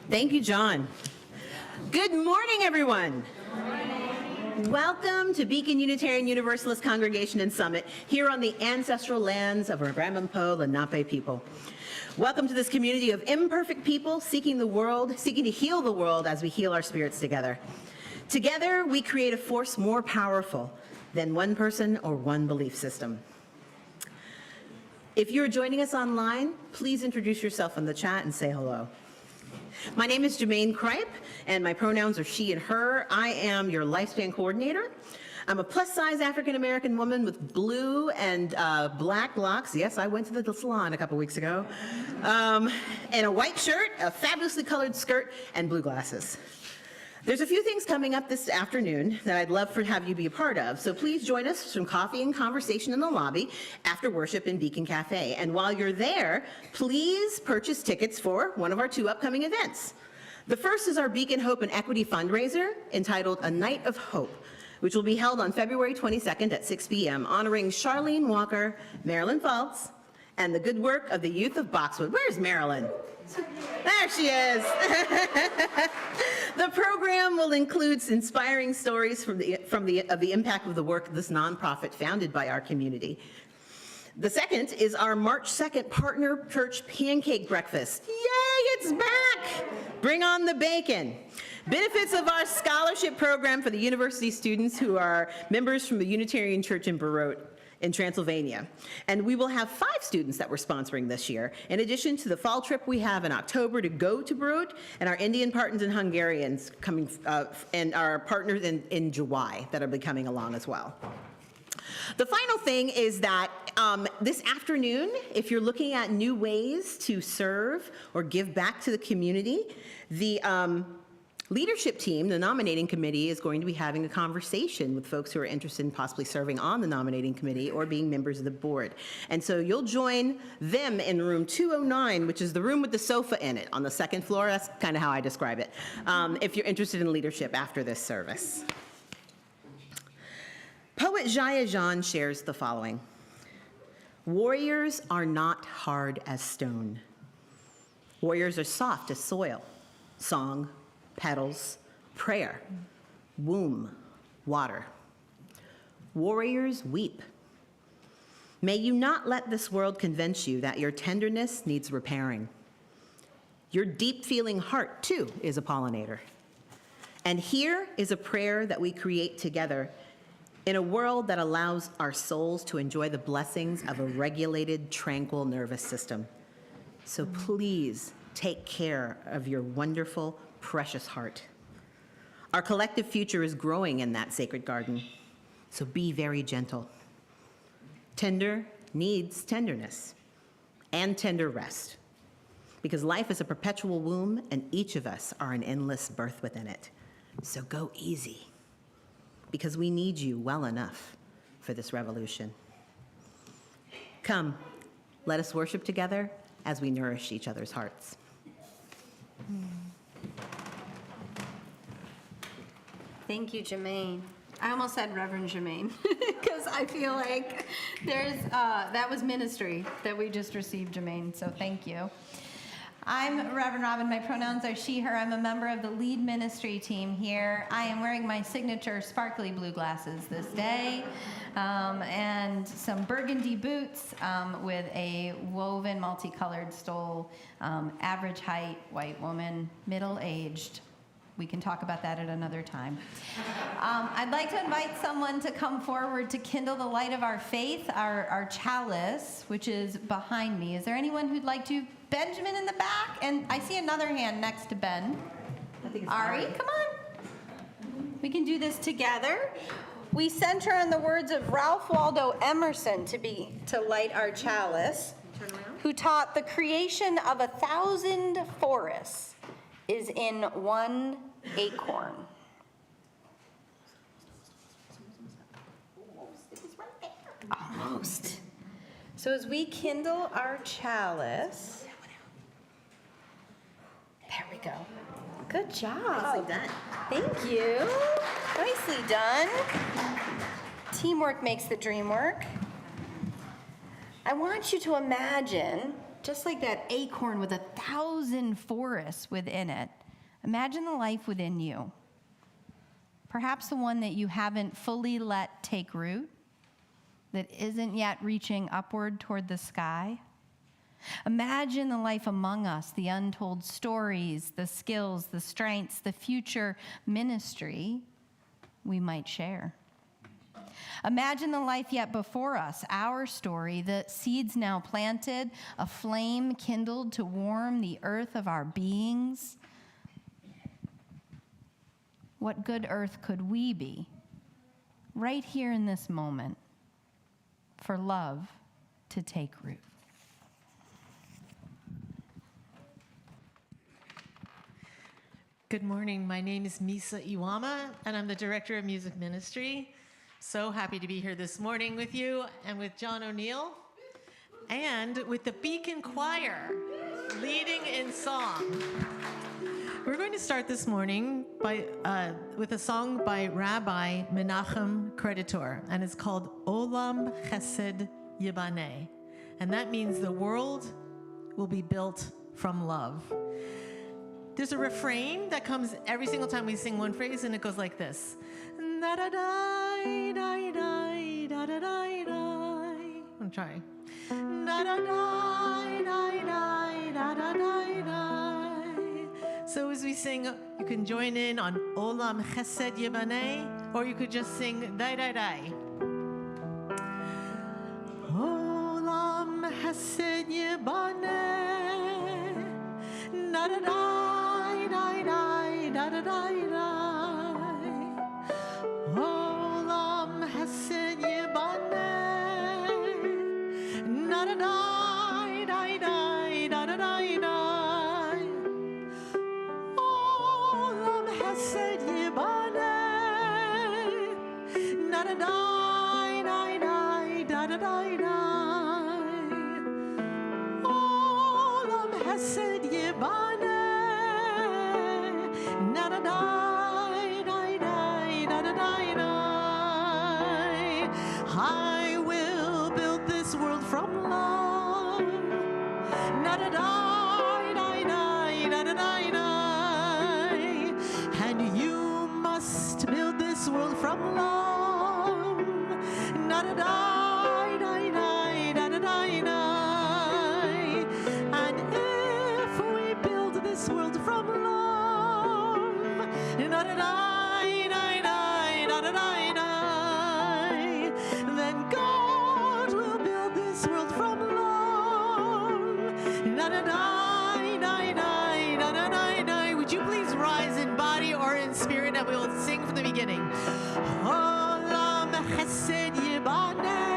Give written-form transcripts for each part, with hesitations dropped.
Thank you, John. Good morning, everyone. Welcome to Beacon Unitarian Universalist Congregation and Summit, here on the ancestral lands of our Gramampo Lenape people. Welcome to this community of imperfect people seeking to heal the world as we heal our spirits together. Together, we create a force more powerful than one person or one belief system. If you're joining us online, please introduce yourself in the chat and say hello. My name is Jermaine Kripe, and my pronouns are she and her. I am your lifespan coordinator. I'm a plus-size African-American woman with blue and black locks. Yes, I went to the salon a couple weeks ago. And a white shirt, a fabulously colored skirt, and blue glasses. There's a few things coming up this afternoon that I'd love to have you be a part of, so please join us for some coffee and conversation in the lobby after worship in Beacon Cafe. And while you're there, please purchase tickets for one of our two upcoming events. The first is our Beacon Hope and Equity fundraiser entitled A Night of Hope, which will be held on February 22nd at 6 p.m., honoring Charlene Walker, Marilyn Fultz, and the good work of the youth of Boxwood. Where's Marilyn? There she is. The program will include inspiring stories of the impact of the work of this nonprofit founded by our community. The second is our March 2nd Partner Church Pancake Breakfast. Yay, it's back! Bring on the bacon. Benefits of our scholarship program for the university students who are members from the Unitarian Church in Barote in Transylvania. And we will have 5 students that we're sponsoring this year, in addition to the fall trip we have in October to go to Barote, and our Indian partners and Hungarians coming, and our partners in July that will be coming along as well. The final thing is that this afternoon, if you're looking at new ways to serve or give back to the community, the leadership team, the nominating committee, is going to be having a conversation with folks who are interested in possibly serving on the nominating committee or being members of the board. And so you'll join them in room 209, which is the room with the sofa in it on the 2nd floor. That's kind of how I describe it, if you're interested in leadership after this service. Poet Jaya Jean shares the following: warriors are not hard as stone. Warriors are soft as soil, song, petals, prayer, womb, water. Warriors weep. May you not let this world convince you that your tenderness needs repairing. Your deep-feeling heart, too, is a pollinator. And here is a prayer that we create together in a world that allows our souls to enjoy the blessings of a regulated, tranquil nervous system. So please take care of your wonderful, precious heart. Our collective future is growing in that sacred garden, so be very gentle. Tender needs tenderness and tender rest, because life is a perpetual womb and each of us are an endless birth within it. So go easy, because we need you well enough for this revolution. Come, let us worship together as we nourish each other's hearts. Thank you, Jermaine. I almost said Reverend Jermaine because I feel like that was ministry that we just received, Jermaine, so thank you. I'm Reverend Robin. My pronouns are she, her. I'm a member of the lead ministry team here. I am wearing my signature sparkly blue glasses this day and some burgundy boots with a woven multicolored stole, average height, white woman, middle-aged. We can talk about that at another time. I'd like to invite someone to come forward to kindle the light of our faith, our chalice, which is behind me. Is there anyone who'd like to? Benjamin in the back, and I see another hand next to Ben. I think it's Ari, come on. We can do this together. We center on the words of Ralph Waldo Emerson to light our chalice, who taught the creation of 1,000 forests is in one acorn. Almost. So as we kindle our chalice, there we go. Good job. Nicely done. Thank you. Nicely done. Teamwork makes the dream work. I want you to imagine just like that acorn with 1,000 forests within it, imagine the life within you. Perhaps the one that you haven't fully let take root, that isn't yet reaching upward toward the sky. Imagine the life among us, the untold stories, the skills, the strengths, the future ministry we might share. Imagine the life yet before us, our story, the seeds now planted, a flame kindled to warm the earth of our beings. What good earth could we be, right here in this moment, for love to take root? Good morning. My name is Misa Iwama, and I'm the Director of Music Ministry. So happy to be here this morning with you and with John O'Neill and with the Beacon Choir leading in song. We're going to start this morning with a song by Rabbi Menachem Creditor, and it's called Olam Chesed Yibaneh, and that means the world will be built from love. There's a refrain that comes every single time we sing one phrase, and it goes like this. Da da da da da da da da. I'm trying. Da da da da da da da da. So as we sing, you can join in on Olam Chesed Yibaneh, or you could just sing Dai Dai Dai. Olam Chesed Yibaneh, da da da. Da da da da. Olam Chesed Yibaneh. Da da da da da da da. Olam Chesed Yibaneh. Da da da da da da. Olam Chesed Yibaneh. I will build this world from love. And you must build this world from love. And if we build this world from love, then God will build this world from love. Would you please rise in body or in spirit, and we will sing from the beginning. Olam Chesed Yibaneh.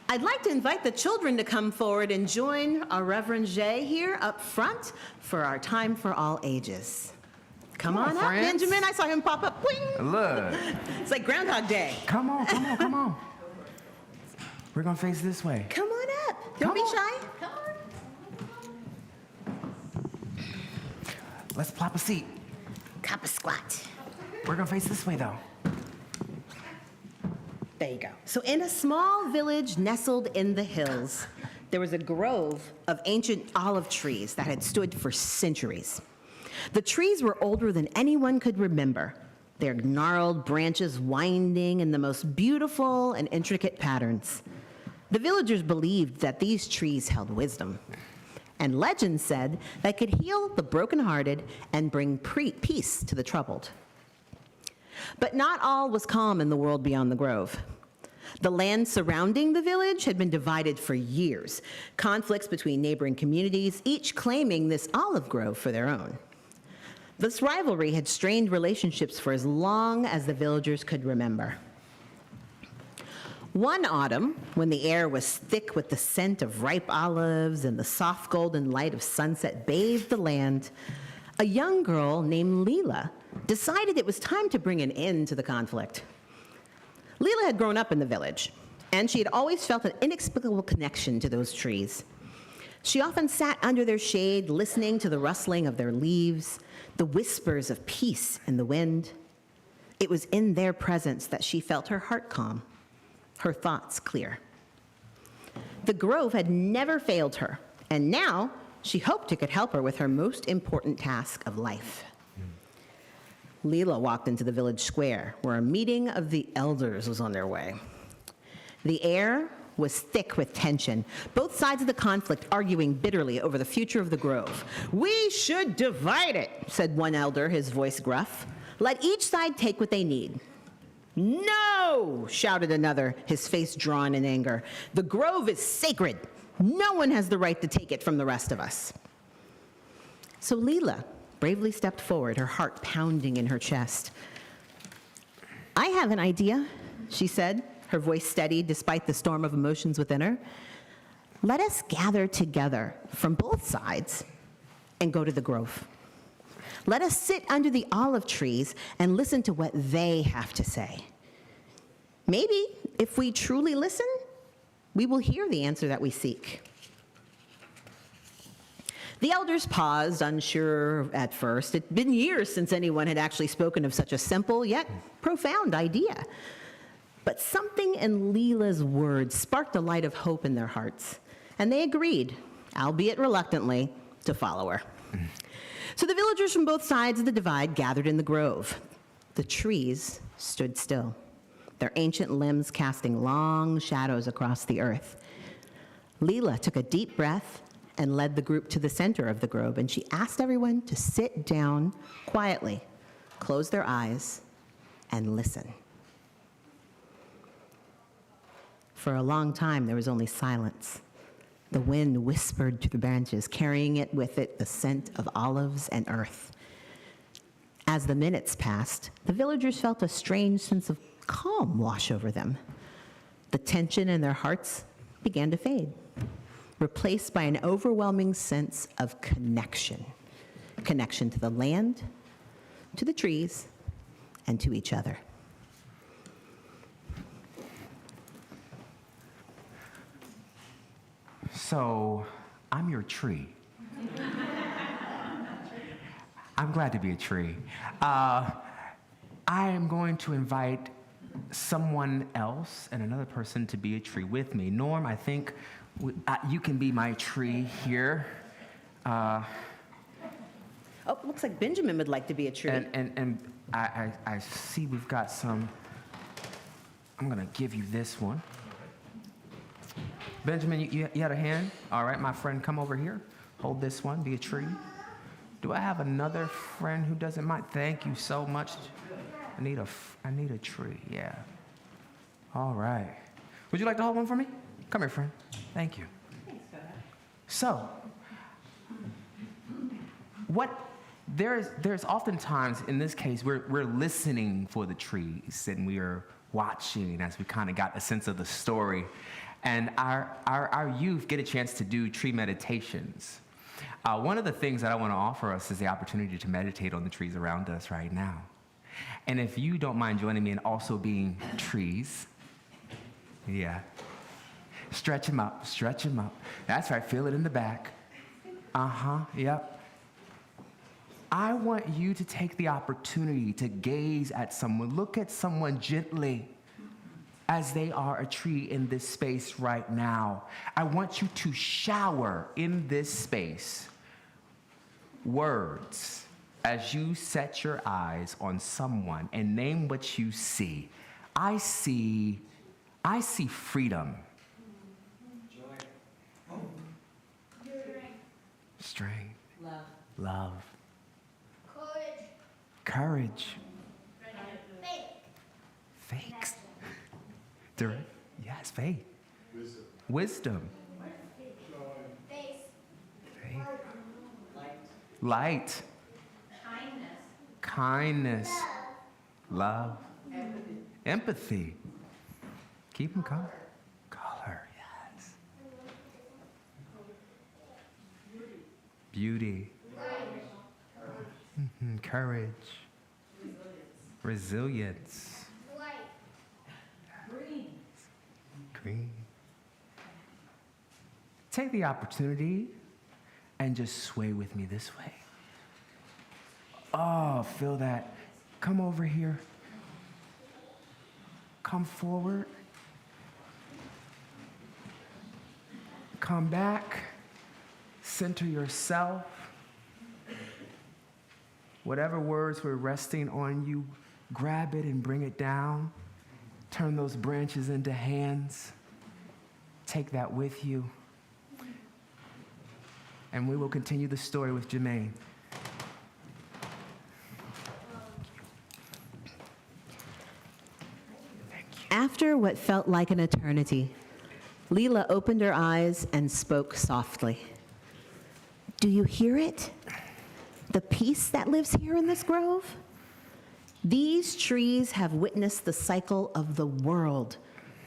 I'd like to invite the children to come forward and join our Reverend Jay here up front for our Time for All Ages. Come on up, friends. Benjamin. I saw him pop up. Boing. Look. It's like Groundhog Day. Come on, come on, come on. We're gonna face this way. Come on up. Don't be shy. Come on. Let's plop a seat. Kappa squat. We're gonna face this way, though. There you go. So in a small village nestled in the hills, there was a grove of ancient olive trees that had stood for centuries. The trees were older than anyone could remember, their gnarled branches winding in the most beautiful and intricate patterns. The villagers believed that these trees held wisdom, and legend said they could heal the brokenhearted and bring peace to the troubled. But not all was calm in the world beyond the grove. The land surrounding the village had been divided for years, conflicts between neighboring communities, each claiming this olive grove for their own. This rivalry had strained relationships for as long as the villagers could remember. One autumn, when the air was thick with the scent of ripe olives and the soft golden light of sunset bathed the land, a young girl named Leela decided it was time to bring an end to the conflict. Leela had grown up in the village, and she had always felt an inexplicable connection to those trees. She often sat under their shade, listening to the rustling of their leaves, the whispers of peace in the wind. It was in their presence that she felt her heart calm, her thoughts clear. The grove had never failed her, and now she hoped it could help her with her most important task of life. Leela walked into the village square, where a meeting of the elders was on their way. The air was thick with tension, both sides of the conflict arguing bitterly over the future of the grove. "We should divide it," said one elder, his voice gruff. "Let each side take what they need." "No!" shouted another, his face drawn in anger. "The grove is sacred. No one has the right to take it from the rest of us." So Leela bravely stepped forward, her heart pounding in her chest. "I have an idea," she said, her voice steady despite the storm of emotions within her. "Let us gather together from both sides and go to the grove. Let us sit under the olive trees and listen to what they have to say. Maybe if we truly listen, we will hear the answer that we seek." The elders paused, unsure at first. It had been years since anyone had actually spoken of such a simple yet profound idea. But something in Leela's words sparked a light of hope in their hearts, and they agreed, albeit reluctantly, to follow her. So the villagers from both sides of the divide gathered in the grove. The trees stood still, their ancient limbs casting long shadows across the earth. Leela took a deep breath and led the group to the center of the grove, and she asked everyone to sit down quietly, close their eyes, and listen. For a long time, there was only silence. The wind whispered through the branches, carrying it with it the scent of olives and earth. As the minutes passed, the villagers felt a strange sense of calm wash over them. The tension in their hearts began to fade, replaced by an overwhelming sense of connection. Connection to the land, to the trees, and to each other. So, I'm your tree. I'm glad to be a tree. I am going to invite someone else and another person to be a tree with me. Norm, I think you can be my tree here. Oh, looks like Benjamin would like to be a tree. And I see we've got some. I'm gonna give you this one. Benjamin, you had a hand? All right, my friend, come over here. Hold this one, be a tree. Do I have another friend who doesn't mind? Thank you so much. I need a tree, yeah. All right. Would you like to hold one for me? Come here, friend. Thank you. Thanks for that. So, there's oftentimes, in this case, we're listening for the trees and we are watching as we kind of got a sense of the story. And our youth get a chance to do tree meditations. One of the things that I want to offer us is the opportunity to meditate on the trees around us right now. And if you don't mind joining me in also being trees, yeah. Stretch them up, stretch them up. That's right, feel it in the back. Yep. I want you to take the opportunity to gaze at someone, look at someone gently as they are a tree in this space right now. I want you to shower in this space words as you set your eyes on someone and name what you see. I see freedom. Joy. Strength. Love. Courage. Fakes. Yes, faith. Wisdom. Faith. Light. Kindness. Love. Empathy. Keep them calm. Color, yes. Beauty. Courage. Resilience. Green. Take the opportunity and just sway with me this way. Oh, feel that. Come over here. Come forward. Come back. Center yourself. Whatever words were resting on you, grab it and bring it down. Turn those branches into hands. Take that with you. And we will continue the story with Jermaine. After what felt like an eternity, Leela opened her eyes and spoke softly. Do you hear it? The peace that lives here in this grove? These trees have witnessed the cycle of the world,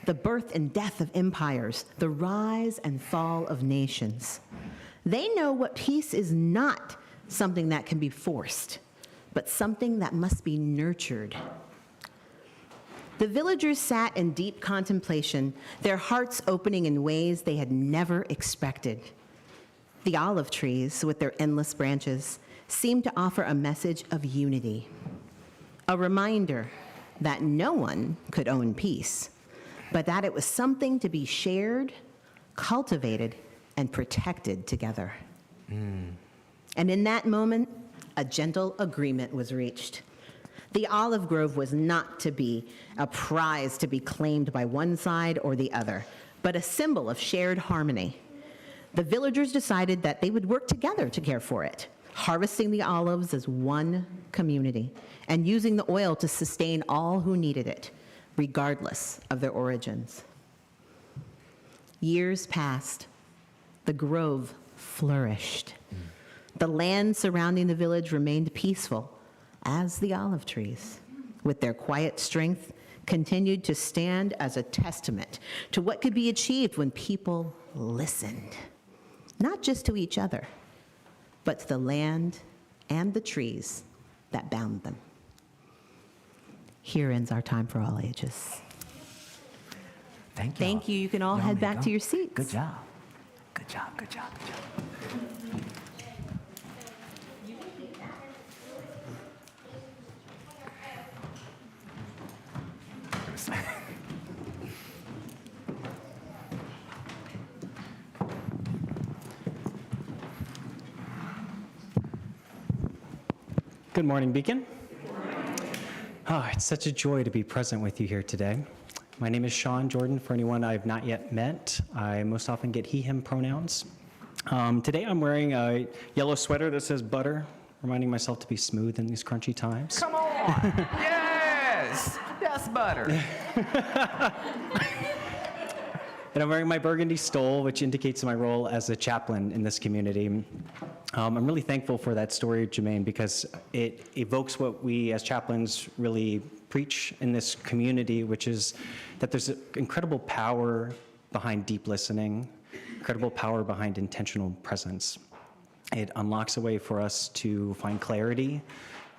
the birth and death of empires, the rise and fall of nations. They know what peace is not something that can be forced, but something that must be nurtured. The villagers sat in deep contemplation, their hearts opening in ways they had never expected. The olive trees, with their endless branches, seemed to offer a message of unity, a reminder that no one could own peace, but that it was something to be shared, cultivated, and protected together. And in that moment, a gentle agreement was reached. The olive grove was not to be a prize to be claimed by one side or the other, but a symbol of shared harmony. The villagers decided that they would work together to care for it, harvesting the olives as one community and using the oil to sustain all who needed it, regardless of their origins. Years passed. The grove flourished. The land surrounding the village remained peaceful, as the olive trees, with their quiet strength, continued to stand as a testament to what could be achieved when people listened, not just to each other, but to the land and the trees that bound them. Here ends our time for all ages. Thank you. Thank you. You can all head back to your seats. Good job. Good job, good job, good job. Good morning, Beacon. Oh, it's such a joy to be present with you here today. My name is Sean Jordan. For anyone I've not yet met, I most often get he, him pronouns. Today I'm wearing a yellow sweater that says butter, reminding myself to be smooth in these crunchy times. Come on. Yes. Yes, butter. And I'm wearing my burgundy stole, which indicates my role as a chaplain in this community. I'm really thankful for that story, Jermaine, because it evokes what we as chaplains really preach in this community, which is that there's incredible power behind deep listening, incredible power behind intentional presence. It unlocks a way for us to find clarity,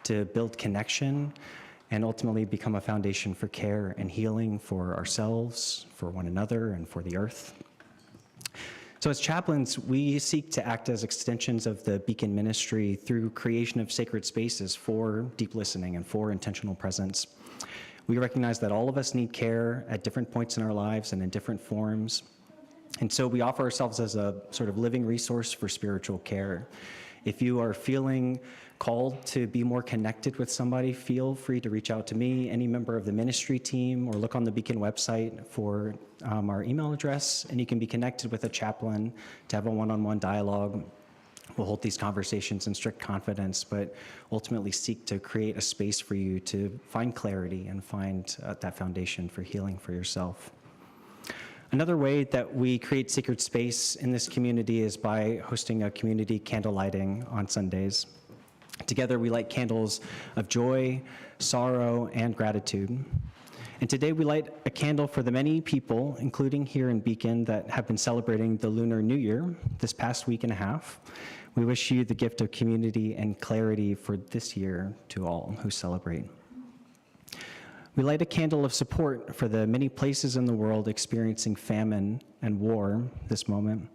to build connection, and ultimately become a foundation for care and healing for ourselves, for one another, and for the earth. So as chaplains, we seek to act as extensions of the Beacon ministry through creation of sacred spaces for deep listening and for intentional presence. We recognize that all of us need care at different points in our lives and in different forms. And so we offer ourselves as a sort of living resource for spiritual care. If you are feeling called to be more connected with somebody, feel free to reach out to me, any member of the ministry team, or look on the Beacon website for our email address, and you can be connected with a chaplain to have a one-on-one dialogue. We'll hold these conversations in strict confidence, but ultimately seek to create a space for you to find clarity and find that foundation for healing for yourself. Another way that we create sacred space in this community is by hosting a community candle lighting on Sundays. Together, we light candles of joy, sorrow, and gratitude. And today we light a candle for the many people, including here in Beacon, that have been celebrating the Lunar New Year this past week and a half. We wish you the gift of community and clarity for this year to all who celebrate. We light a candle of support for the many places in the world experiencing famine and war this moment,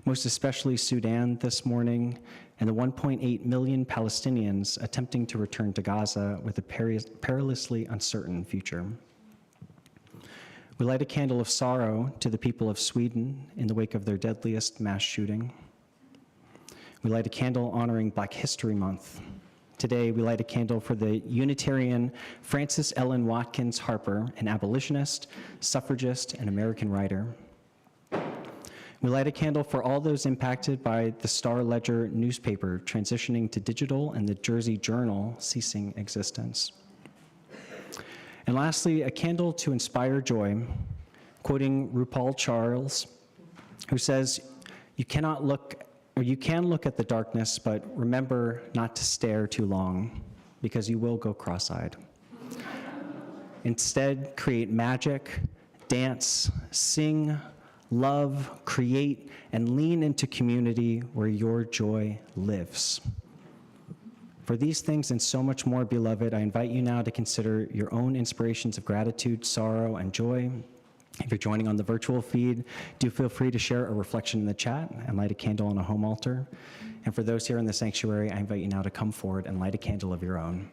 most especially Sudan this morning, and the 1.8 million Palestinians attempting to return to Gaza with a perilously uncertain future. We light a candle of sorrow to the people of Sweden in the wake of their deadliest mass shooting. We light a candle honoring Black History Month. Today, we light a candle for the Unitarian Frances Ellen Watkins Harper, an abolitionist, suffragist, and American writer. We light a candle for all those impacted by the Star Ledger newspaper transitioning to digital and the Jersey Journal ceasing existence. And lastly, a candle to inspire joy, quoting RuPaul Charles, who says, you can look at the darkness, but remember not to stare too long, because you will go cross-eyed. Instead, create magic, dance, sing, love, create, and lean into community where your joy lives. For these things and so much more, beloved, I invite you now to consider your own inspirations of gratitude, sorrow, and joy. If you're joining on the virtual feed, do feel free to share a reflection in the chat and light a candle on a home altar. And for those here in the sanctuary, I invite you now to come forward and light a candle of your own.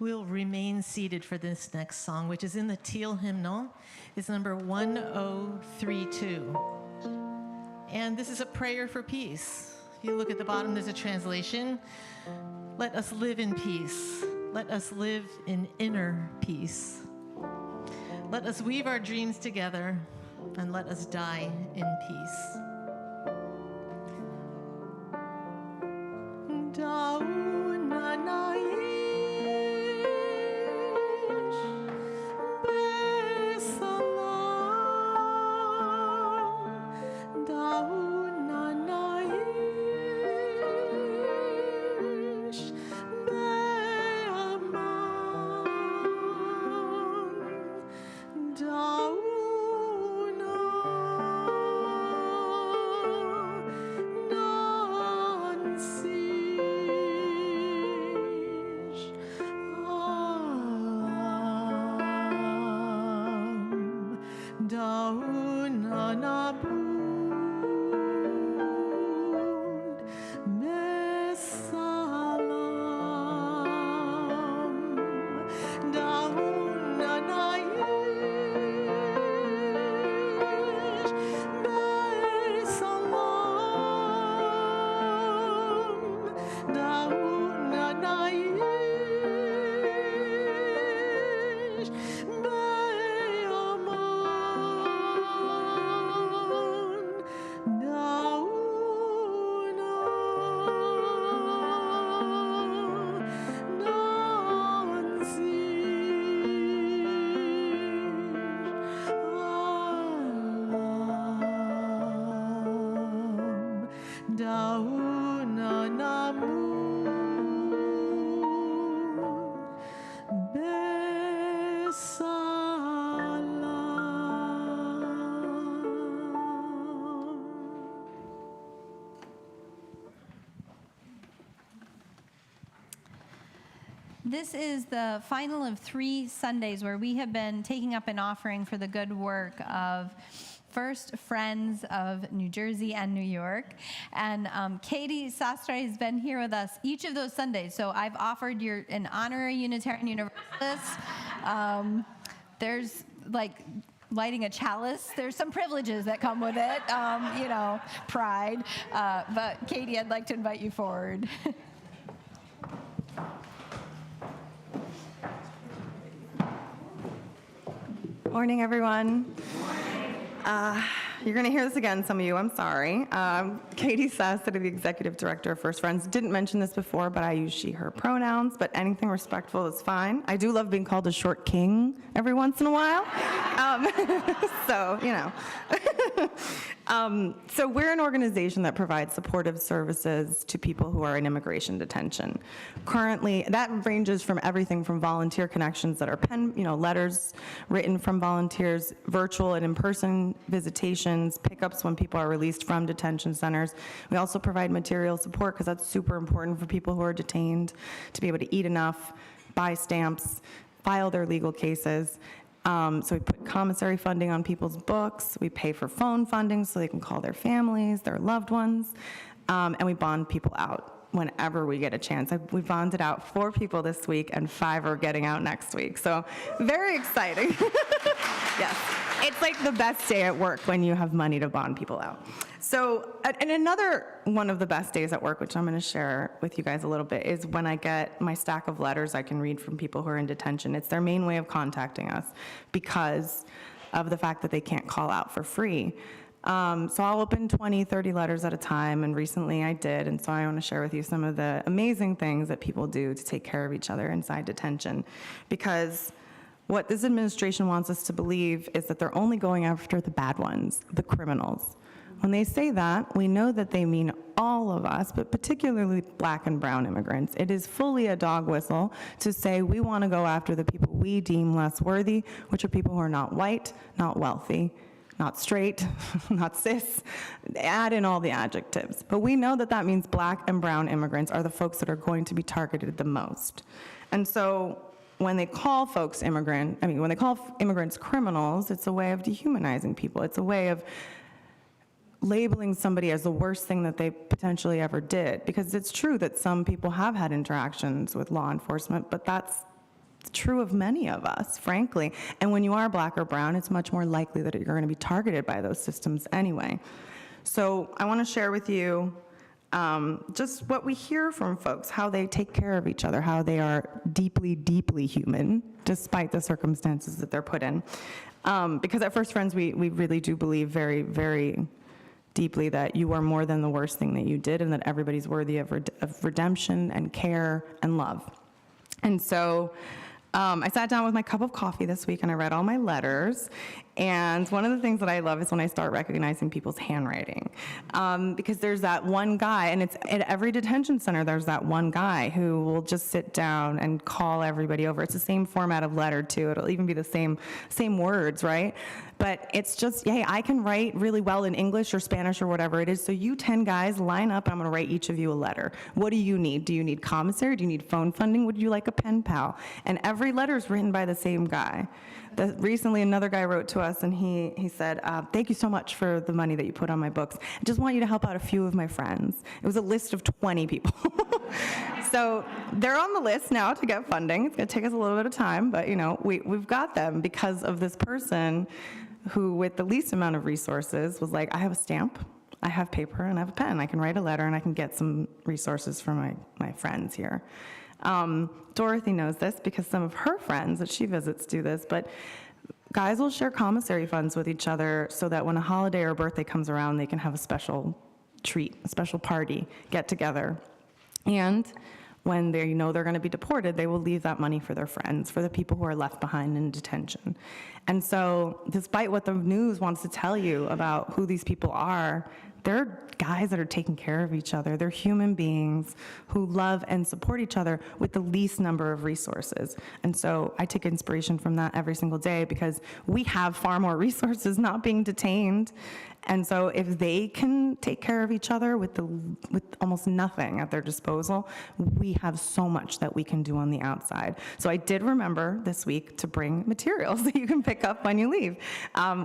we'll remain seated for this next song, which is in the teal hymnal. It's number 1032. And this is a prayer for peace. If you look at the bottom, there's a translation. Let us live in peace. Let us live in inner peace. Let us weave our dreams together, and let us die in peace. This is the final of 3 Sundays where we have been taking up an offering for the good work of First Friends of New Jersey and New York. And Katie Sastre has been here with us each of those Sundays. So I've offered an honorary Unitarian Universalist. There's like lighting a chalice. There's some privileges that come with it, pride. But Katie, I'd like to invite you forward. Morning, everyone. You're going to hear this again, some of you. I'm sorry. Katie Sastre, the Executive Director of First Friends. Didn't mention this before, but I use she, her pronouns, but anything respectful is fine. I do love being called a short king every once in a while. So, So we're an organization that provides supportive services to people who are in immigration detention. Currently, that ranges from everything from volunteer connections that are letters written from volunteers, virtual and in-person visitations, pickups when people are released from detention centers. We also provide material support because that's super important for people who are detained to be able to eat enough, buy stamps, file their legal cases. So we put commissary funding on people's books. We pay for phone funding so they can call their families, their loved ones, and we bond people out whenever we get a chance. We bonded out 4 people this week, and 5 are getting out next week. So very exciting. Yes, it's like the best day at work when you have money to bond people out. So, and another one of the best days at work, which I'm going to share with you guys a little bit, is when I get my stack of letters I can read from people who are in detention. It's their main way of contacting us because of the fact that they can't call out for free. So I'll open 20, 30 letters at a time, and recently I did, and so I want to share with you some of the amazing things that people do to take care of each other inside detention, because what this administration wants us to believe is that they're only going after the bad ones, the criminals. When they say that, we know that they mean all of us, but particularly Black and brown immigrants. It is fully a dog whistle to say we want to go after the people we deem less worthy, which are people who are not white, not wealthy, not straight, not cis, add in all the adjectives. But we know that that means Black and brown immigrants are the folks that are going to be targeted the most. And so when they call when they call immigrants criminals, it's a way of dehumanizing people. It's a way of labeling somebody as the worst thing that they potentially ever did. Because it's true that some people have had interactions with law enforcement, but that's true of many of us, frankly. And when you are Black or brown, it's much more likely that you're going to be targeted by those systems anyway. So I want to share with you just what we hear from folks, how they take care of each other, how they are deeply, deeply human, despite the circumstances that they're put in. Because at First Friends, we really do believe very, very deeply that you are more than the worst thing that you did, and that everybody's worthy of redemption and care and love. And so I sat down with my cup of coffee this week and I read all my letters. And one of the things that I love is when I start recognizing people's handwriting. Because there's that one guy, and it's at every detention center, there's that one guy who will just sit down and call everybody over. It's the same format of letter, too. It'll even be the same words, right? But it's just, hey, I can write really well in English or Spanish or whatever it is. So you 10 guys line up, and I'm going to write each of you a letter. What do you need? Do you need commissary? Do you need phone funding? Would you like a pen pal? And every letter is written by the same guy. Recently, another guy wrote to us, and he said, thank you so much for the money that you put on my books. I just want you to help out a few of my friends. It was a list of 20 people. So they're on the list now to get funding. It's going to take us a little bit of time, but we've got them because of this person who, with the least amount of resources, was like, I have a stamp, I have paper, and I have a pen. I can write a letter, and I can get some resources for my friends here. Dorothy knows this because some of her friends that she visits do this, but guys will share commissary funds with each other so that when a holiday or birthday comes around, they can have a special treat, a special party, get together. And when they know they're going to be deported, they will leave that money for their friends, for the people who are left behind in detention. And so despite what the news wants to tell you about who these people are, they're guys that are taking care of each other. They're human beings who love and support each other with the least number of resources. And so I take inspiration from that every single day because we have far more resources not being detained. And so if they can take care of each other with almost nothing at their disposal, we have so much that we can do on the outside. So I did remember this week to bring materials that you can pick up when you leave.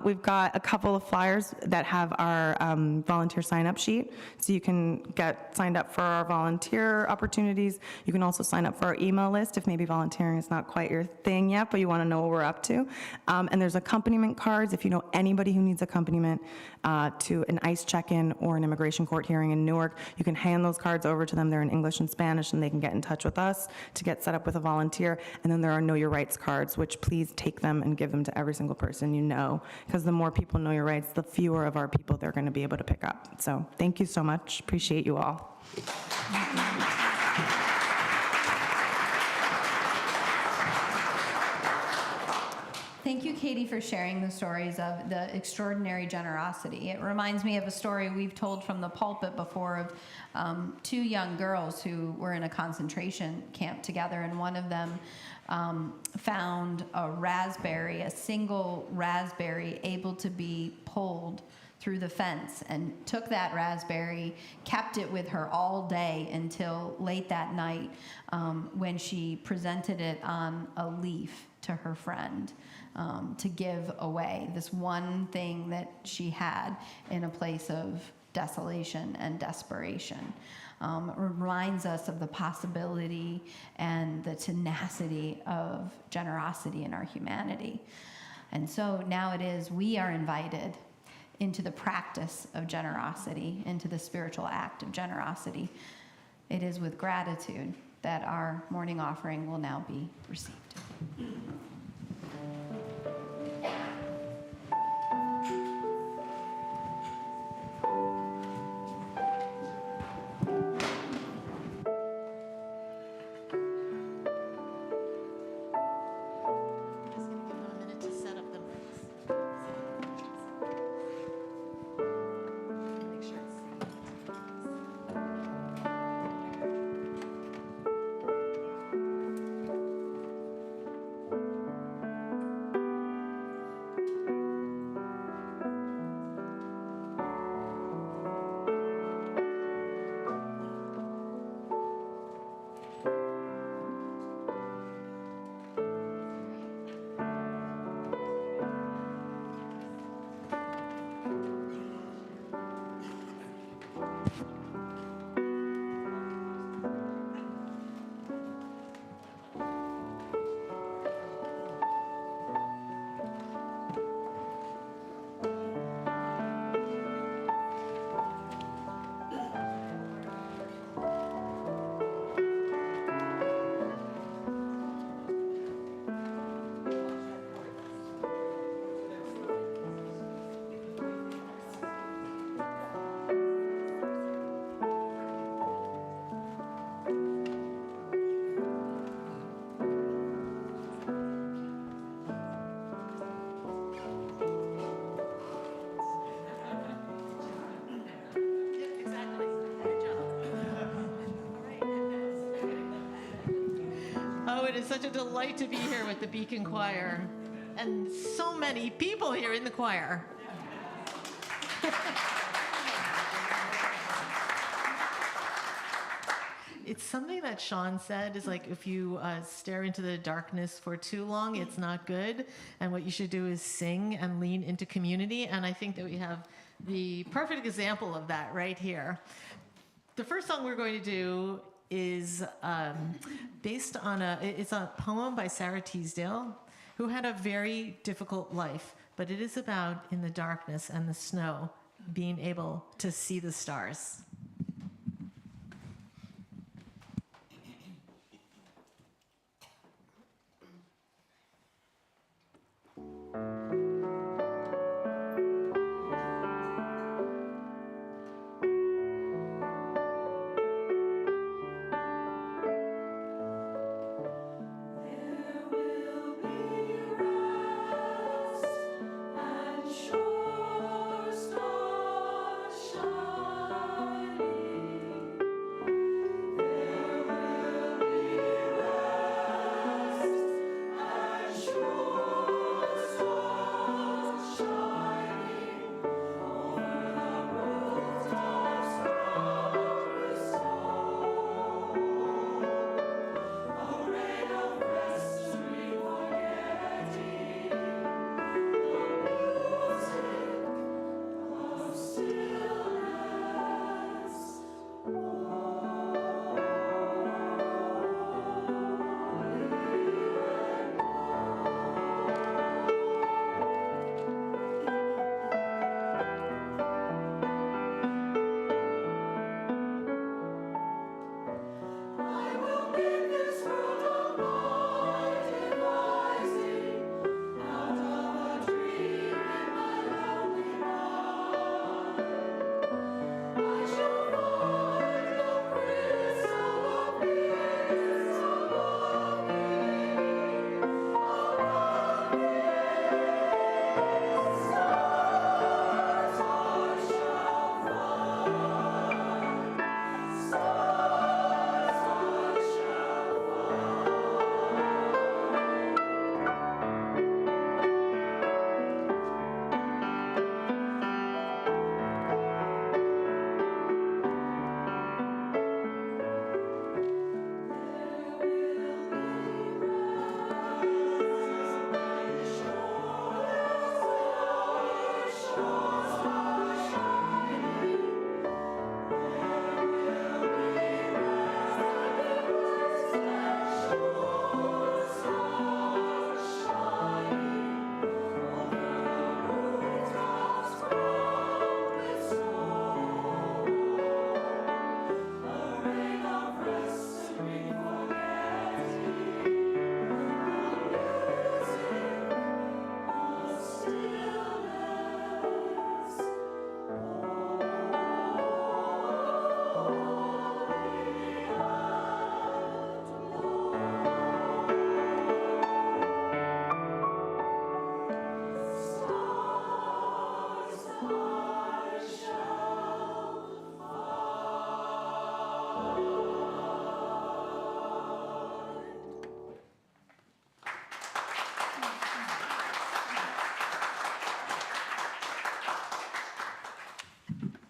We've got a couple of flyers that have our volunteer sign-up sheet, so you can get signed up for our volunteer opportunities. You can also sign up for our email list if maybe volunteering is not quite your thing yet, but you want to know what we're up to. And there's accompaniment cards if you know anybody who needs accompaniment to an ICE check-in or an immigration court hearing in Newark. You can hand those cards over to them. They're in English and Spanish, and they can get in touch with us to get set up with a volunteer. And then there are Know Your Rights cards, which please take them and give them to every single person you know, because the more people know your rights, the fewer of our people they're going to be able to pick up. So thank you so much. Appreciate you all. Thank you, Katie, for sharing the stories of the extraordinary generosity. It reminds me of a story we've told from the pulpit before of two young girls who were in a concentration camp together, and one of them found a single raspberry able to be pulled through the fence, and took that raspberry, kept it with her all day until late that night when she presented it on a leaf to her friend to give away, this one thing that she had in a place of desolation and desperation. Reminds us of the possibility and the tenacity of generosity in our humanity. And so now it is we are invited into the practice of generosity, into the spiritual act of generosity. It is with gratitude that our morning offering will now be received. Just gonna give them a minute to set up the mics. And make sure it's is such a delight to be here with the Beacon Choir and so many people here in the choir. It's something that Sean said is like if you stare into the darkness for too long, it's not good. And what you should do is sing and lean into community. And I think that we have the perfect example of that right here. The first song we're going to do is based on it's a poem by Sarah Teasdale, who had a very difficult life, but it is about in the darkness and the snow being able to see the stars.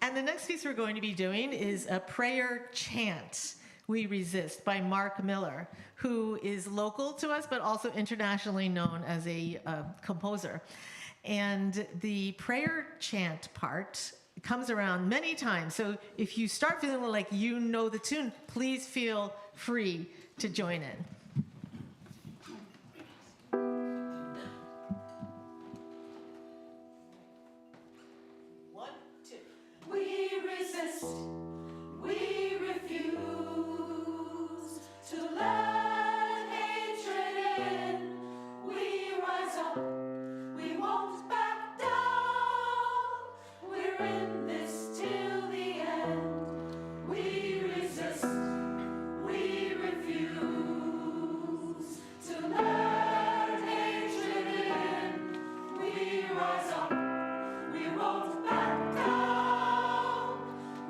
And the next piece we're going to be doing is a prayer chant, We Resist, by Mark Miller, who is local to us, but also internationally known as a composer. And the prayer chant part comes around many times. So if you start feeling like you know the tune, please feel free to join in.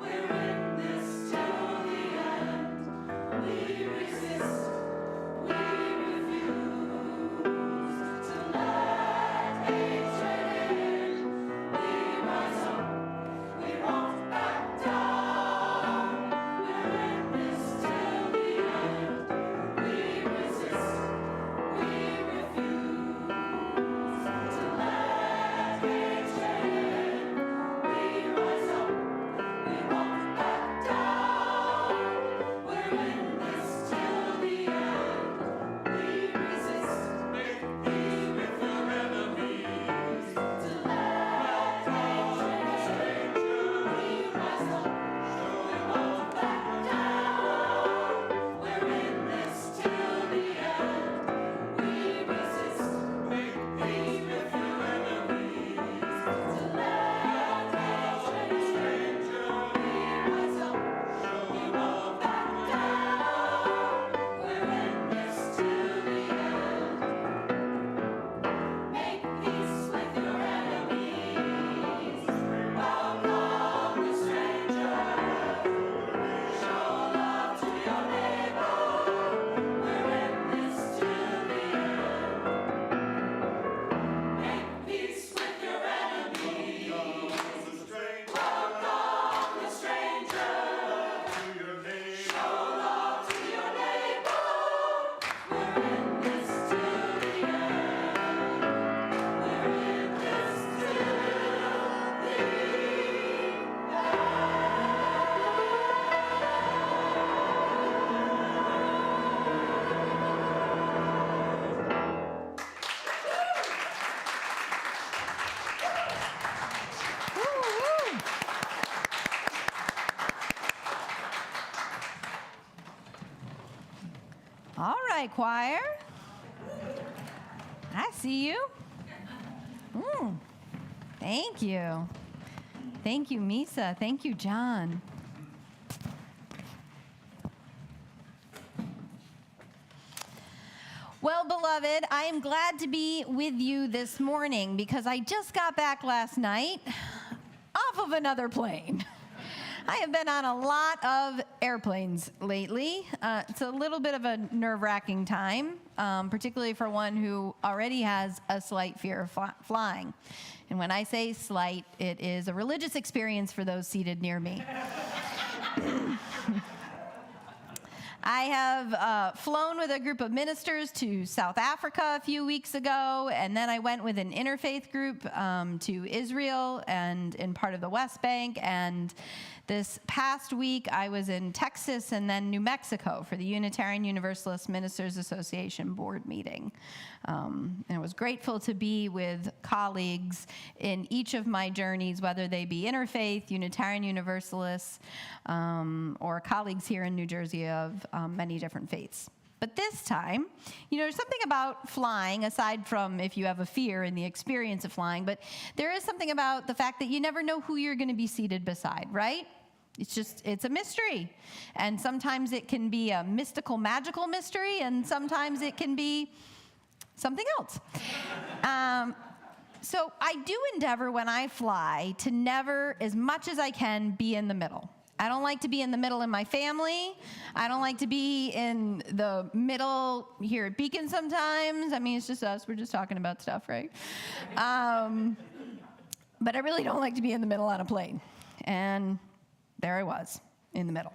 We're right, choir. I see you. Thank you. Thank you, Misa. Thank you, John. Well, beloved, I am glad to be with you this morning because I just got back last night off of another plane. I have been on a lot of airplanes lately. It's a little bit of a nerve-wracking time, particularly for one who already has a slight fear of flying. And when I say slight, it is a religious experience for those seated near me. I have flown with a group of ministers to South Africa a few weeks ago, and then I went with an interfaith group to Israel and in part of the West Bank, and this past week I was in Texas and then New Mexico for the Unitarian Universalist Ministers Association board meeting. And I was grateful to be with colleagues in each of my journeys, whether they be interfaith, Unitarian Universalists, or colleagues here in New Jersey of many different faiths. But this time, there's something about flying, aside from if you have a fear in the experience of flying, but there is something about the fact that you never know who you're going to be seated beside, right? It's a mystery. And sometimes it can be a mystical, magical mystery, and sometimes it can be something else. So I do endeavor when I fly to never, as much as I can, be in the middle. I don't like to be in the middle in my family. I don't like to be in the middle here at Beacon sometimes. I mean, it's just us. We're just talking about stuff, right? But I really don't like to be in the middle on a plane. And there I was, in the middle.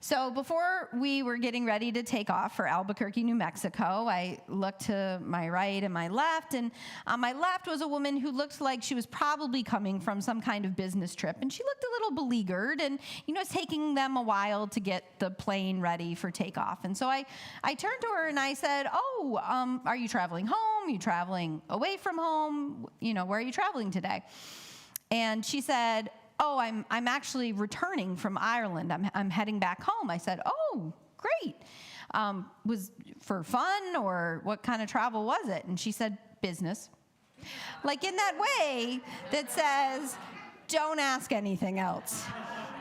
So before we were getting ready to take off for Albuquerque, New Mexico, I looked to my right and my left, and on my left was a woman who looked like she was probably coming from some kind of business trip, and she looked a little beleaguered, and it's taking them a while to get the plane ready for takeoff. And so I turned to her and I said, are you traveling home? Are you traveling away from home? Where are you traveling today? And she said, I'm actually returning from Ireland. I'm heading back home. I said, oh, great. Was for fun, or what kind of travel was it? And she said, business. Like in that way that says, don't ask anything else.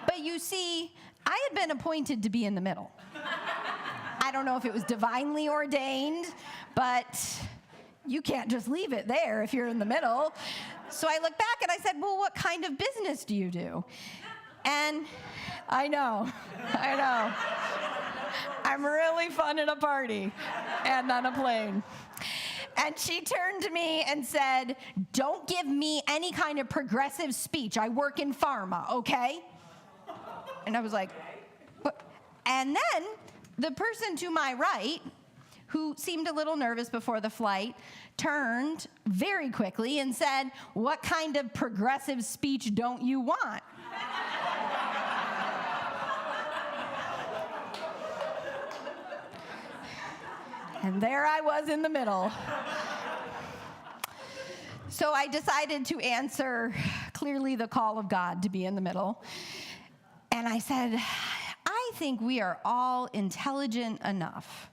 But you see, I had been appointed to be in the middle. I don't know if it was divinely ordained, but you can't just leave it there if you're in the middle. So I looked back and I said, well, what kind of business do you do? And I know. I'm really fun at a party and on a plane. And she turned to me and said, don't give me any kind of progressive speech. I work in pharma, okay? And I was like, what? And then the person to my right, who seemed a little nervous before the flight, turned very quickly and said, what kind of progressive speech don't you want? And there I was in the middle. So I decided to answer clearly the call of God to be in the middle. And I said, I think we are all intelligent enough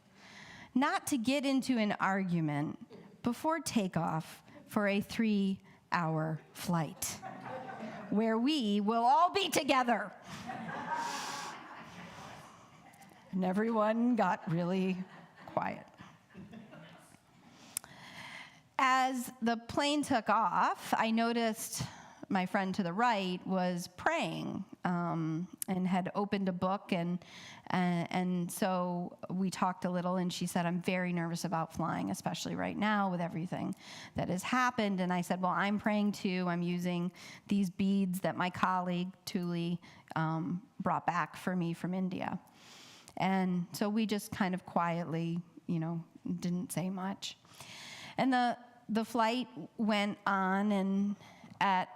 not to get into an argument before takeoff for a 3-hour flight where we will all be together. And everyone got really quiet. As the plane took off, I noticed my friend to the right was praying and had opened a book, and so we talked a little, and she said, I'm very nervous about flying, especially right now with everything that has happened. And I said, well, I'm praying too. I'm using these beads that my colleague, Tuli, brought back for me from India. And so we just kind of quietly, didn't say much. And the flight went on, and at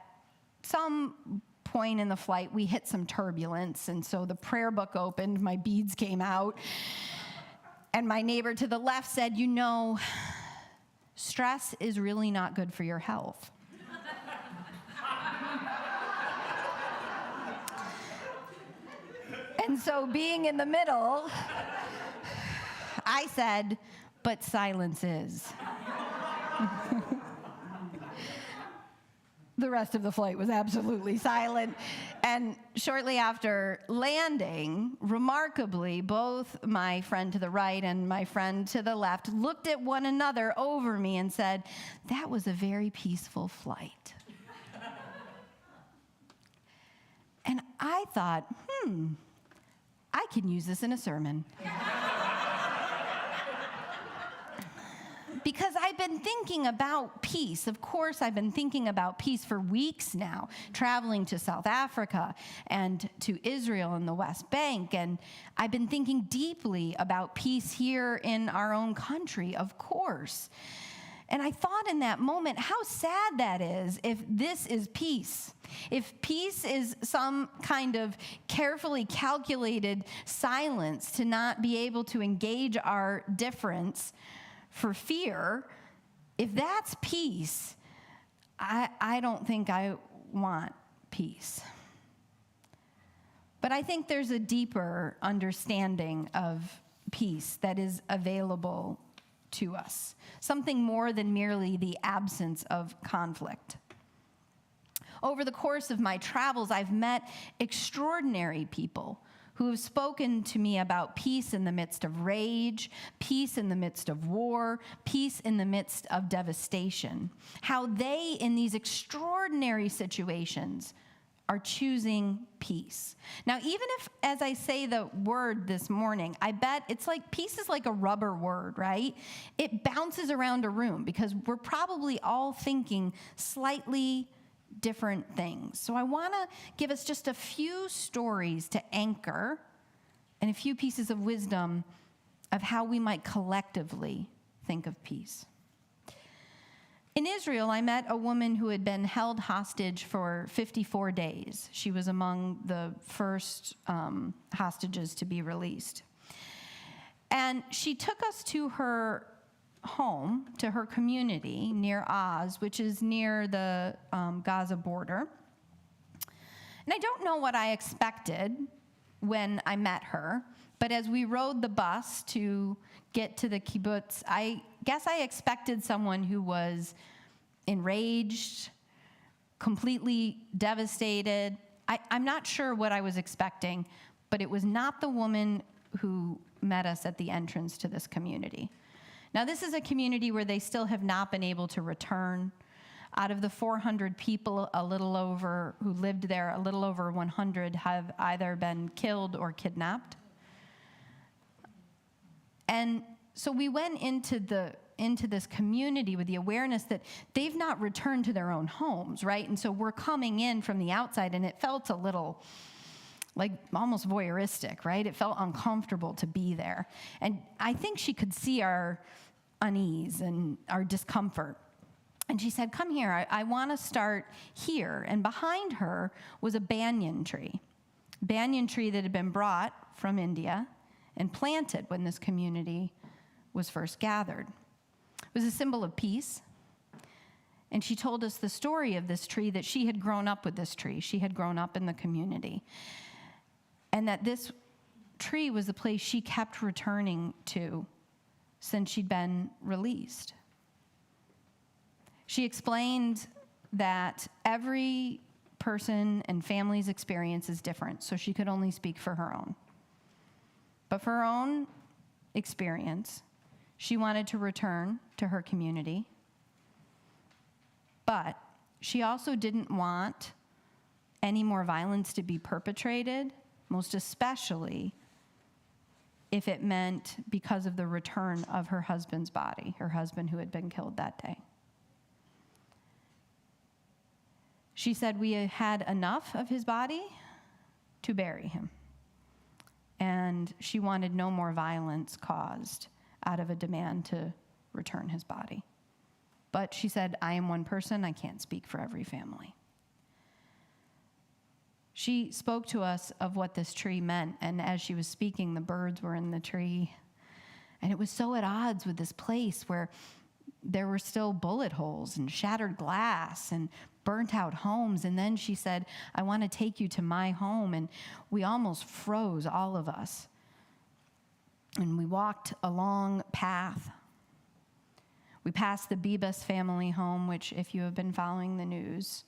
some point in the flight, we hit some turbulence, and so the prayer book opened, my beads came out, and my neighbor to the left said, stress is really not good for your health. And so being in the middle, I I said, but silence is. The rest of the flight was absolutely silent. And shortly after landing, remarkably, both my friend to the right and my friend to the left looked at one another over me and said, "That was a very peaceful flight." And I thought, I can use this in a sermon. Because I've been thinking about peace. Of course, I've been thinking about peace for weeks now, traveling to South Africa and to Israel and the West Bank. And I've been thinking deeply about peace here in our own country, of course. And I thought in that moment how sad that is if this is peace. If peace is some kind of carefully calculated silence to not be able to engage our difference for fear, if that's peace, I don't think I want peace. But I think there's a deeper understanding of peace that is available to us, something more than merely the absence of conflict. Over the course of my travels, I've met extraordinary people who have spoken to me about peace in the midst of rage, peace in the midst of war, peace in the midst of devastation. How they, in these extraordinary situations, are choosing peace. Now, even if, as I say the word this morning, I bet it's like peace is like a rubber word, right? It bounces around a room because we're probably all thinking slightly different things. So I want to give us just a few stories to anchor and a few pieces of wisdom of how we might collectively think of peace. In Israel, I met a woman who had been held hostage for 54 days. She was among the first hostages to be released. And she took us to her home, to her community near Oz, which is near the Gaza border. And I don't know what I expected when I met her, but as we rode the bus to get to the kibbutz, I guess I expected someone who was enraged, completely devastated. I'm not sure what I was expecting, but it was not the woman who met us at the entrance to this community. Now, this is a community where they still have not been able to return. Out of the 400 people, who lived there, a little over 100 have either been killed or kidnapped. And so we went into this community with the awareness that they've not returned to their own homes, right? And so we're coming in from the outside, and it felt a little like almost voyeuristic, right? It felt uncomfortable to be there. And I think she could see our unease and our discomfort. And she said, "Come here, I want to start here." And behind her was a banyan tree that had been brought from India and planted when this community was first gathered. It was a symbol of peace. And she told us the story of this tree, that she had grown up with this tree. She had grown up in the community. And that this tree was the place she kept returning to since she'd been released. She explained that every person and family's experience is different, so she could only speak for her own. But for her own experience, she wanted to return to her community. But she also didn't want any more violence to be perpetrated, most especially if it meant because of the return of her husband's body, her husband who had been killed that day. She said we had enough of his body to bury him. And she wanted no more violence caused out of a demand to return his body. But she said, "I am one person, I can't speak for every family." She spoke to us of what this tree meant, and as she was speaking, the birds were in the tree. And it was so at odds with this place where there were still bullet holes and shattered glass and burnt out homes. And then she said, "I want to take you to my home." And we almost froze, all of us. And we walked a long path. We passed the Bibas family home, which, if you have been following the news,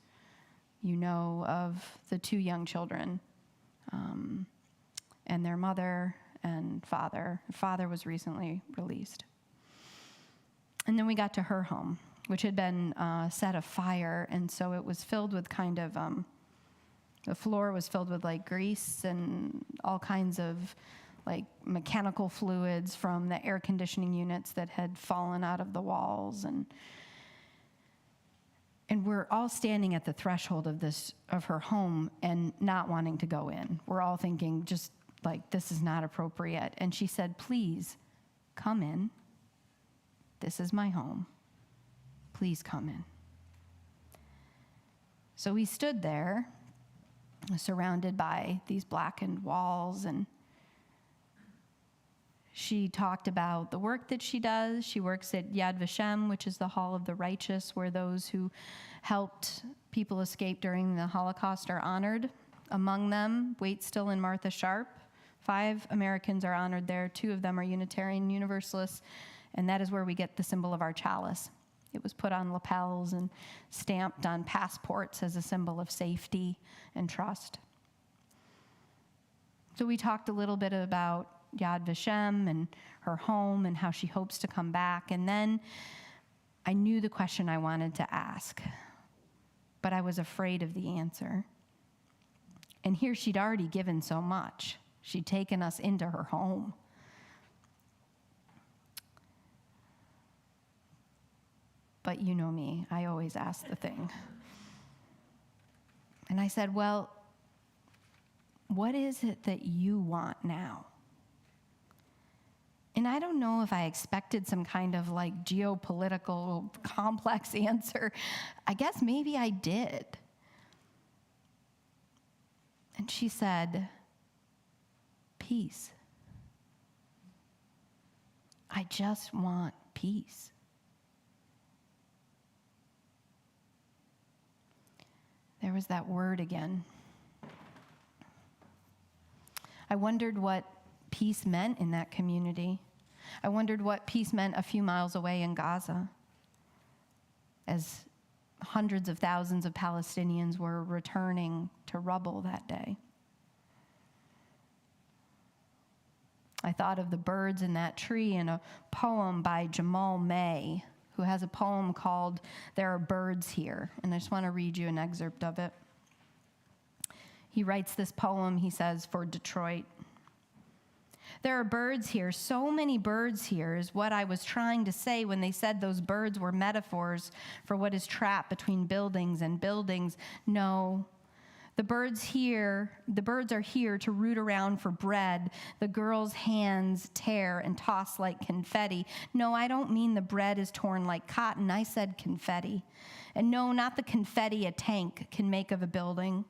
you know of the 2 young children and their mother and father. The father was recently released. And then we got to her home, which had been set afire, and so it was filled with kind of, the floor was filled with like grease and all kinds of like mechanical fluids from the air conditioning units that had fallen out of the walls. And we're all standing at the threshold of her home and not wanting to go in. We're all thinking, just like, this is not appropriate. And she said, please come in. This is my home. Please come in. So we stood there, surrounded by these blackened walls, and she talked about the work that she does. She works at Yad Vashem, which is the Hall of the Righteous, where those who helped people escape during the Holocaust are honored. Among them, Waitstill and Martha Sharp. 5 Americans are honored there. 2 of them are Unitarian Universalists, and that is where we get the symbol of our chalice. It was put on lapels and stamped on passports as a symbol of safety and trust. So we talked a little bit about Yad Vashem and her home and how she hopes to come back. And then I knew the question I wanted to ask, but I was afraid of the answer. And here she'd already given so much. She'd taken us into her home. But you know me, I always ask the thing. And I said, well, what is it that you want now? And I don't know if I expected some kind of like geopolitical complex answer. I guess maybe I did. And she said, peace. I just want peace. There was that word again. I wondered what peace meant in that community. I wondered what peace meant a few miles away in Gaza, as hundreds of thousands of Palestinians were returning to rubble that day. I thought of the birds in that tree and a poem by Jamal May, who has a poem called There Are Birds Here, and I just want to read you an excerpt of it. He writes this poem, he says, for Detroit. There are birds here, so many birds here is what I was trying to say when they said those birds were metaphors for what is trapped between buildings and buildings. No, the birds are here to root around for bread. The girls' hands tear and toss like confetti. No, I don't mean the bread is torn like cotton. I said confetti. And no, not the confetti a tank can make of a building.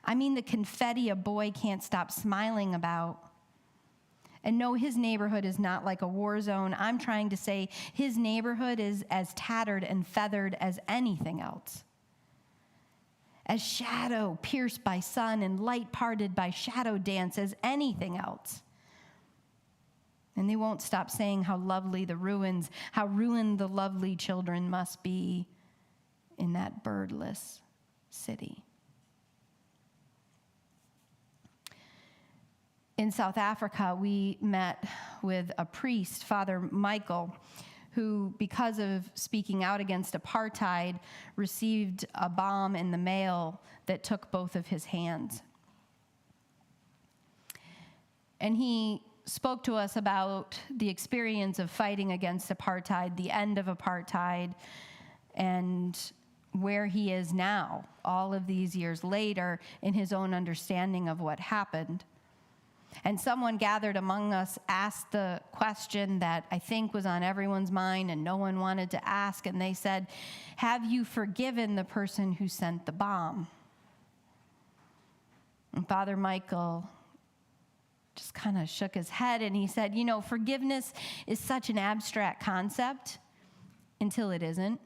I mean the confetti a boy can't stop smiling about. And no, his neighborhood is not like a war zone. I'm trying to say his neighborhood is as tattered and feathered as anything else. As shadow pierced by sun and light parted by shadow dance as anything else. And they won't stop saying how lovely the ruins, how ruined the lovely children must be in that birdless city. In South Africa, we met with a priest, Father Michael, who, because of speaking out against apartheid, received a bomb in the mail that took both of his hands. And he spoke to us about the experience of fighting against apartheid, the end of apartheid, and where he is now, all of these years later, in his own understanding of what happened. And someone gathered among us asked the question that I think was on everyone's mind and no one wanted to ask, and they said, have you forgiven the person who sent the bomb? And Father Michael just kind of shook his head and he said, you know, forgiveness is such an abstract concept until it isn't.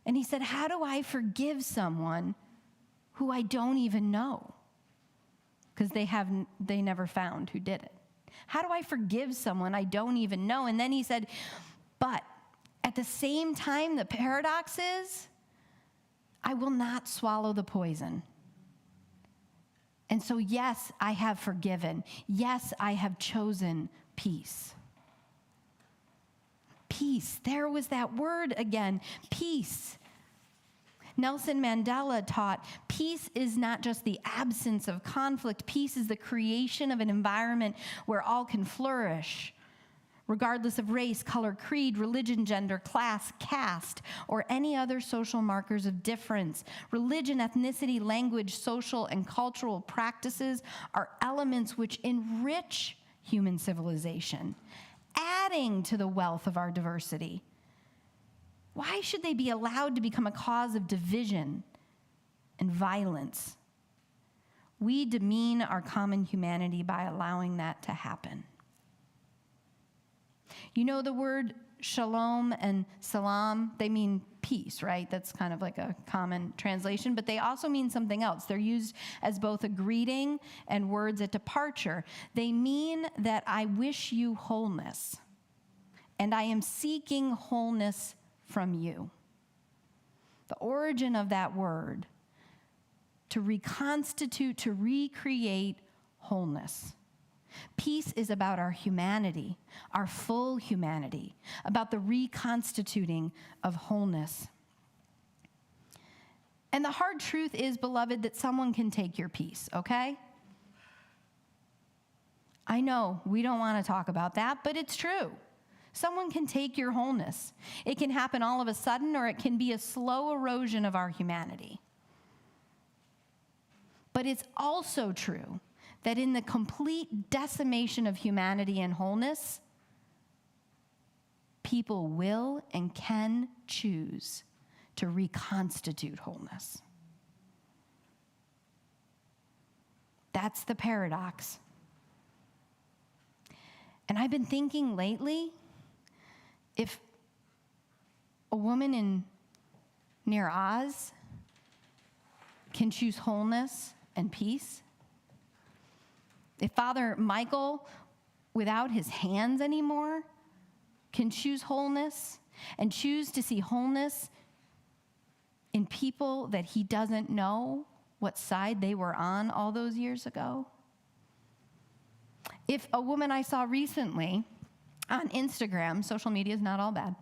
And he said, how do I forgive someone who I don't even know? because they never found who did it. How do I forgive someone I don't even know? And then he said, but at the same time, the paradox is, I will not swallow the poison. And so, yes, I have forgiven. Yes, I have chosen peace. Peace. There was that word again, peace. Nelson Mandela taught, peace is not just the absence of conflict. Peace is the creation of an environment where all can flourish, regardless of race, color, creed, religion, gender, class, caste, or any other social markers of difference. Religion, ethnicity, language, social, and cultural practices are elements which enrich human civilization, adding to the wealth of our diversity. Why should they be allowed to become a cause of division and violence? We demean our common humanity by allowing that to happen. You know the word shalom and salam, they mean peace, right? That's kind of like a common translation, but they also mean something else. They're used as both a greeting and words at departure. They mean that I wish you wholeness, and I am seeking wholeness from you. The origin of that word, to reconstitute, to recreate wholeness. Peace is about our humanity, our full humanity, about the reconstituting of wholeness. And the hard truth is, beloved, that someone can take your peace, okay? I know we don't want to talk about that, but it's true. Someone can take your wholeness. It can happen all of a sudden, or it can be a slow erosion of our humanity. But it's also true that in the complete decimation of humanity and wholeness, people will and can choose to reconstitute wholeness. That's the paradox. And I've been thinking lately, if a woman near Oz can choose wholeness and peace, if Father Michael, without his hands anymore, can choose wholeness and choose to see wholeness in people that he doesn't know what side they were on all those years ago. If a woman I saw recently on Instagram, social media is not all bad,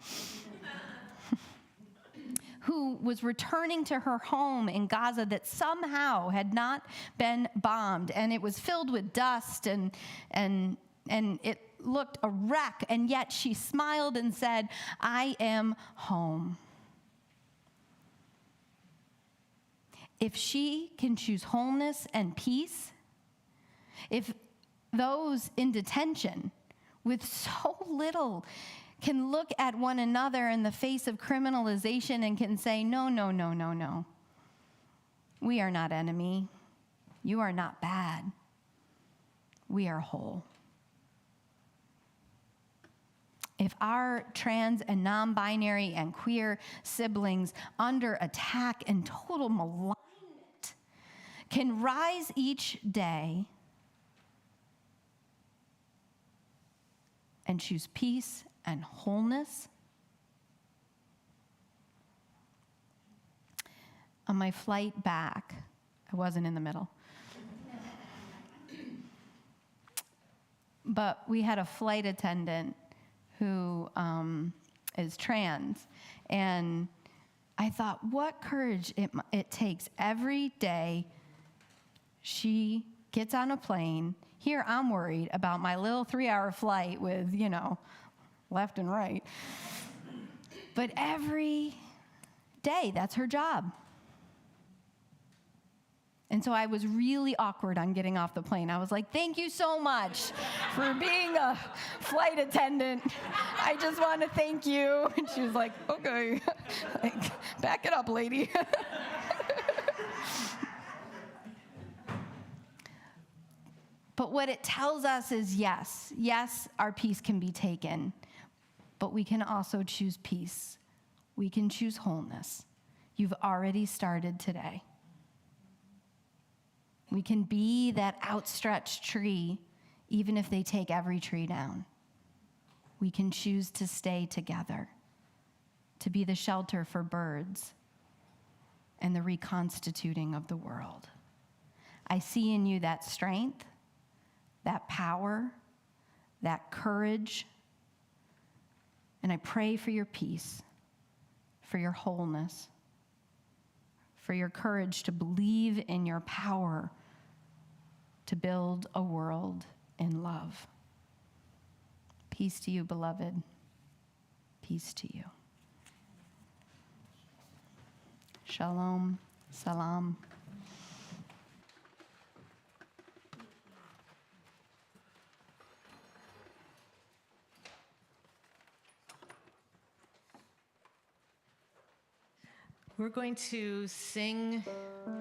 who was returning to her home in Gaza that somehow had not been bombed, and it was filled with dust, and it looked a wreck, and yet she smiled and said, I am home. If she can choose wholeness and peace, if those in detention with so little can look at one another in the face of criminalization and can say, no, no, no, no, no. We are not enemy. You are not bad. We are whole. If our trans and non-binary and queer siblings under attack and total malignment can rise each day and choose peace and wholeness. On my flight back, I wasn't in the middle, but we had a flight attendant who is trans, and I thought, what courage it takes every day she gets on a plane. Here I'm worried about my little 3-hour flight with, left and right. But every day, that's her job. And so I was really awkward on getting off the plane. I was like, thank you so much for being a flight attendant. I just want to thank you. And she was like, okay, back it up, lady. But what it tells us is yes, our peace can be taken, but we can also choose peace. We can choose wholeness. You've already started today. We can be that outstretched tree, even if they take every tree down. We can choose to stay together, to be the shelter for birds and the reconstituting of the world. I see in you that strength, that power, that courage, and I pray for your peace, for your wholeness, for your courage to believe in your power to build a world in love. Peace to you, beloved. Peace to you. Shalom, salam. We're going to sing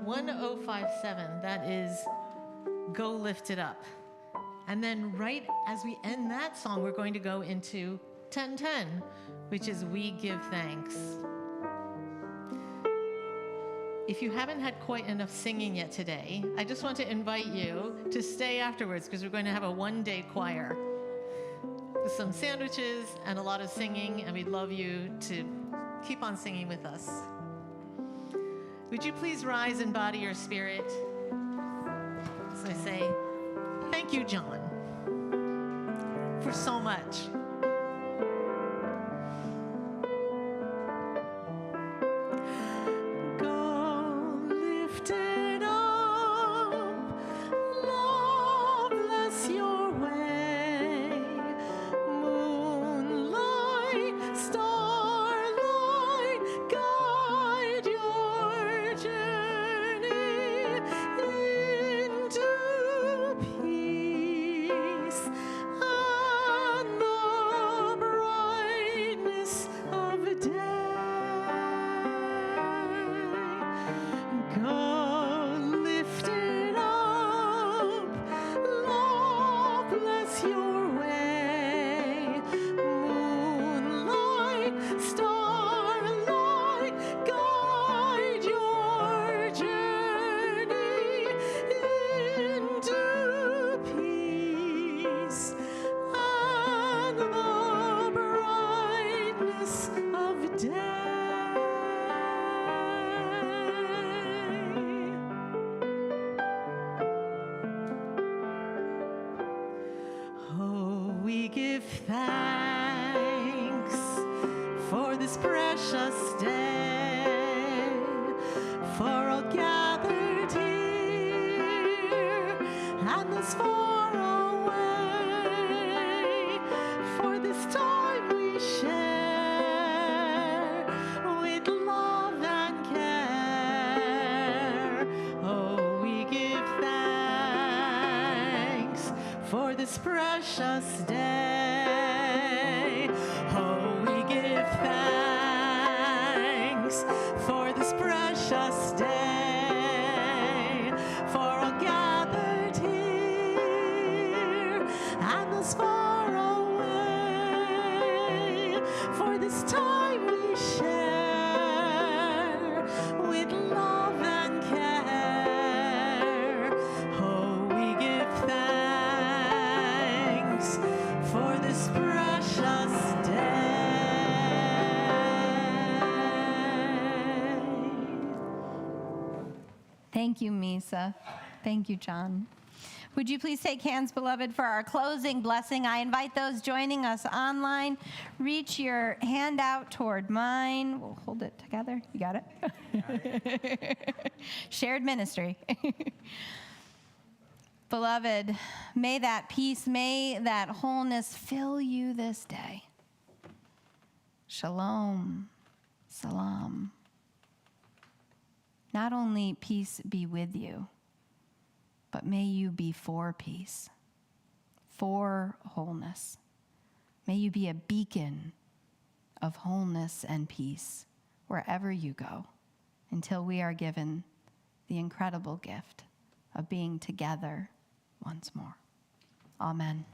1057. That is Go Lift It Up. And then right as we end that song, we're going to go into 1010, which is We Give Thanks. If you haven't had quite enough singing yet today, I just want to invite you to stay afterwards because we're going to have a one-day choir with some sandwiches and a lot of singing, and we'd love you to keep on singing with us. Would you please rise and body your spirit? So I say, thank you, John, for so much. Go lift it up, love bless your way, moonlight, starlight, guide your journey into peace and the brightness of day. Go lift it up, love bless your way, moonlight, starlight, guide your journey into peace and the brightness of day. Oh, we give thanks for this precious day, for all gathered here and this far away, for this time we share with love and care. Oh, we give thanks for this precious day. Oh, we give thanks for this precious day, for all gathered here and thus far away, for this time we share with love and care. Oh, we give thanks for this precious day. Thank you, Misa. Thank you, John. Would you please take hands, beloved, for our closing blessing? I invite those joining us online, reach your hand out toward mine. We'll hold it together. You got it? Shared ministry. Beloved, may that peace, may that wholeness fill you this day. Shalom, salam. Not only peace be with you, but may you be for peace, for wholeness. May you be a beacon of wholeness and peace wherever you go until we are given the incredible gift of being together once more. Amen.